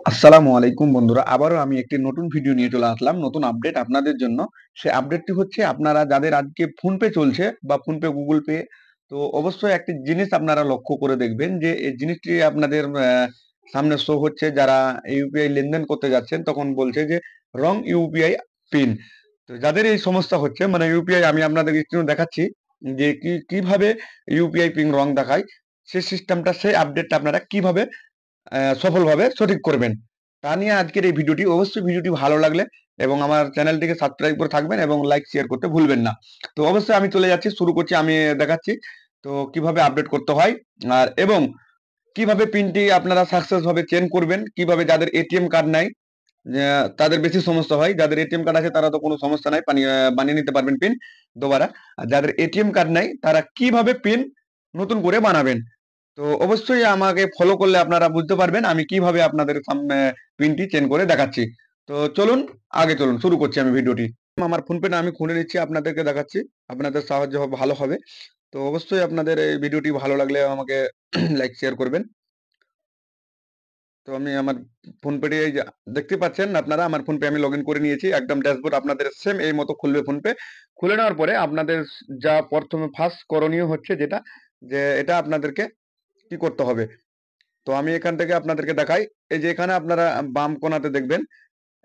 আসসালামু আলাইকুম বন্ধুরা, আবারও আমি একটি নতুন ভিডিও নিয়ে চলে আসলাম, নতুন আপডেট আপনাদের জন্য। সে আপডেটটি হচ্ছে, আপনারা যাদের আজকে ফোনপে চলছে বা ফোনপে গুগল পে, তো অবশ্যই একটি জিনিস আপনারা লক্ষ্য করে দেখবেন যে এই জিনিসটি আপনাদের সামনে শো হচ্ছে। যারা ইউপিআই লেনদেন করতে যাচ্ছেন তখন বলছে যে রং ইউপিআই পিন। তো যাদের এই সমস্যা হচ্ছে, মানে ইউপিআই, আমি আপনাদের স্ক্রিনে দেখাচ্ছি যে কিভাবে ইউপিআই পিন রং দেখায়, সেই সিস্টেমটা, সেই আপডেটটা আপনারা কিভাবে সফলভাবে সঠিক করবেন, তা নিয়ে আজকের এই ভিডিওটি। অবশ্যই ভিডিওটি ভালো লাগলে এবং আমার চ্যানেলটিকে সাবস্ক্রাইব করে থাকবেন এবং লাইক শেয়ার করতে ভুলবেন না। তো অবশ্যই আমি চলে যাচ্ছি, শুরু করছি, আমি দেখাচ্ছি তো কিভাবে আপডেট করতে হয়। আর এবং কিভাবে পিনটি আপনারা সাকসেস ভাবে চেঞ্জ করবেন, কিভাবে যাদের এটিএম কার্ড নাই তাদের বেশি সমস্যা হয়। যাদের এটিএম কার্ড আছে তারা তো কোনো সমস্যা নাই, বানিয়ে নিতে পারবেন পিন দুবারা। আর যাদের এটিএম কার্ড নাই তারা কিভাবে পিন নতুন করে বানাবেন। তো অবশ্যই আমাকে ফলো করলে আপনারা বুঝতে পারবেন আমি কিভাবে আপনাদের সামনে পিনটি চেঞ্জ করে দেখাচ্ছি। তো চলুন, আগে চলুন, শুরু করছি আমি ভিডিওটি। আমার ফোন পেটা আমি খুলে নিচ্ছি, আপনাদেরকে দেখাচ্ছি, আপনাদের সাহায্য ভালো হবে। তো অবশ্যই আপনাদের এই ভিডিওটি ভালো লাগলে আমাকে লাইক শেয়ার করবেন। তো আমি আমার ফোন পেটি, এই যে দেখতে পাচ্ছেন আপনারা, আমার ফোন পে আমি লগ ইন করে নিয়েছি। একদম ড্যাশবোর্ড আপনাদের সেম এই মতো খুলবে ফোন পে। খুলে নেওয়ার পরে আপনাদের যা প্রথমে ফার্স্ট করণীয় হচ্ছে যেটা, যে এটা আপনাদেরকে কি করতে হবে। তো আমি এখান থেকে আপনাদেরকে দেখাই। এই যে এখানে আপনারা বাম কোণাতে দেখবেন,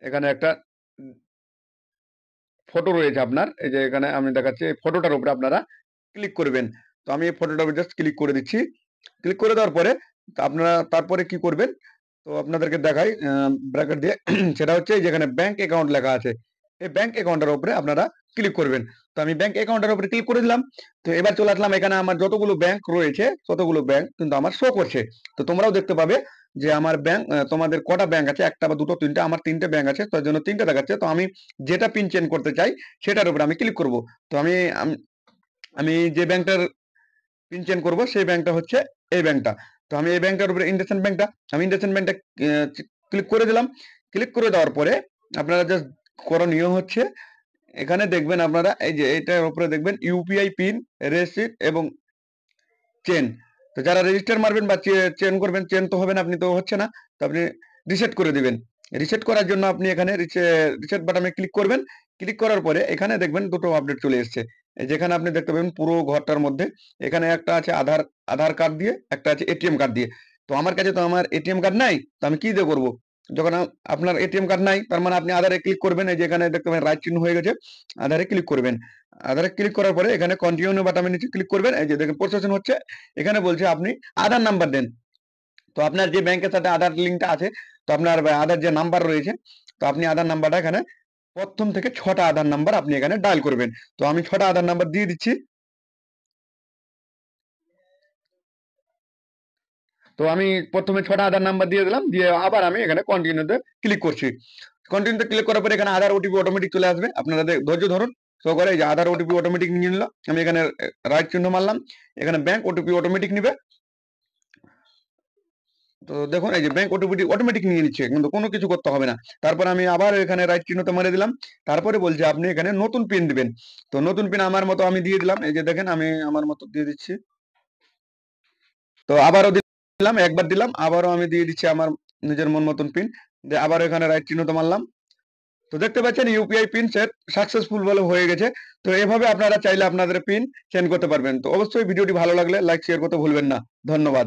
এখানে একটা ফটো রয়েছে আপনার। এই যে এখানে আমি দেখাচ্ছি, এই ফটোটার উপরে আপনারা ক্লিক করবেন। তো আমি এই ফটোটার উপরে জাস্ট ক্লিক করে দিচ্ছি। ক্লিক করে দেওয়ার পরে আপনারা তারপরে কি করবেন, তো আপনাদেরকে দেখাই ব্র্যাকেট দিয়ে। সেটা হচ্ছে এই যেখানে ব্যাংক অ্যাকাউন্ট লেখা আছে, এই ব্যাংক অ্যাকাউন্টের উপরে আপনারা ক্লিক করবেন। তো আমি ব্যাংক অ্যাকাউন্টের উপরে ক্লিক করে দিলাম। তো এবার চলে আসলাম, এখানে আমার যতগুলো ব্যাংক রয়েছে ততগুলো ব্যাংক কিন্তু আমার শো করছে। তো তোমরাও দেখতে পাবে যে আমার ব্যাংক, তোমাদের কটা ব্যাংক আছে, একটা বা দুটো তিনটা, আমার তিনটে ব্যাংক আছে, তার জন্য তিনটে দেখাচ্ছে। তো আমি যেটা পিন চেঞ্জ করতে চাই সেটার উপরে আমি ক্লিক করব। তো আমি আম- আমি যে ব্যাংকটার পিন চেঞ্জ করবো সেই ব্যাংকটা হচ্ছে এই ব্যাংকটা। তো আমি এই ব্যাংকটার উপরে ইন্ডাসইন্ড ব্যাংকটা, আমি ইন্ডাসইন্ড ব্যাংকটা ক্লিক করে দিলাম। ক্লিক করে দেওয়ার পরে আপনারা জাস্ট করণীয় হচ্ছে, এখানে দেখবেন আপনারা এই যে এটার উপরে দেখবেন ইউপিআই পিন, রেসিট এবং চেন। তো যারা রেজিস্টার মারবেন বা চেন করবেন, চেন তো হবে না, আপনি তো হচ্ছে না, তো আপনি রিসেট করে দিবেন। রিসেট করার জন্য আপনি এখানে রিসেট বাটনে ক্লিক করবেন। ক্লিক করার পরে এখানে দেখবেন দুটো আপডেট চলে এসছে। যেখানে আপনি দেখতে পাবেন পুরো ঘরটার মধ্যে, এখানে একটা আছে আধার আধার কার্ড দিয়ে, একটা আছে এটিএম কার্ড দিয়ে। তো আমার কাছে তো আমার এটিএম কার্ড নাই, তো আমি কি দিয়ে করবো। যখন আপনার এটিএম কার্ড নাই, তার মানে আপনি আধারে ক্লিক করবেন। এই যে এখানে দেখতে পাবেন রাইট চিহ্ন হয়ে গেছে, আধারে ক্লিক করবেন। আধারে ক্লিক করার পরে এখানে কন্টিনিউ বাটনের নিচে ক্লিক করবেন। এই যে দেখেন প্রসেসিং হচ্ছে। এখানে বলছে আপনি আধার নাম্বার দেন। তো আপনার যে ব্যাংকের সাথে আধার লিঙ্কটা আছে, তো আপনার আধার যে নাম্বার রয়েছে, তো আপনি আধার নাম্বারটা এখানে প্রথম থেকে 6টা আধার নাম্বার আপনি এখানে ডায়াল করবেন। তো আমি 6টা আধার নাম্বার দিয়ে দিচ্ছি। তো আমি প্রথমে 6টা আধার নাম্বার দিয়ে দিলাম, দিয়ে আবার আমি এখানে কন্টিনিউতে ক্লিক করছি। কন্টিনিউতে ক্লিক করার পরে এখানে আধার ওটিপি অটোমেটিক চলে আসবে। আপনারা ধৈর্য ধরুন। তো করে এই যে আধার ওটিপি অটোমেটিক নিয়ে নিল। আমি এখানে রাইট চিহ্ন মারলাম, এখানে ব্যাংক ওটিপি অটোমেটিক নিবে। তো দেখুন এই যে ব্যাংক ওটিপি অটোমেটিক নিয়ে নিচ্ছে, কিন্তু কোনো কিছু করতে হবে না। তারপর আমি আবার এখানে রাইট চিহ্নতে মেরে দিলাম। তারপরে বলছে আপনি এখানে নতুন পিন দিবেন। তো নতুন পিন আমার মতো আমি দিয়ে দিলাম। এই যে দেখেন আমি আমার মতো দিয়ে দিচ্ছি। তো আবারও দিলাম, একবার দিলাম, আবারও আমি দিয়ে দিচ্ছি আমার নিজের মন মতন পিন। আবার এখানে রাইট চিহ্নতে মারলাম। তো দেখতে পাচ্ছেন ইউপিআই পিন সেট সাকসেসফুল বলে হয়ে গেছে। তো এভাবে আপনারা চাইলে আপনাদের পিন চেঞ্জ করতে পারবেন। তো অবশ্যই ভিডিওটি ভালো লাগলে লাইক শেয়ার করতে ভুলবেন না। ধন্যবাদ।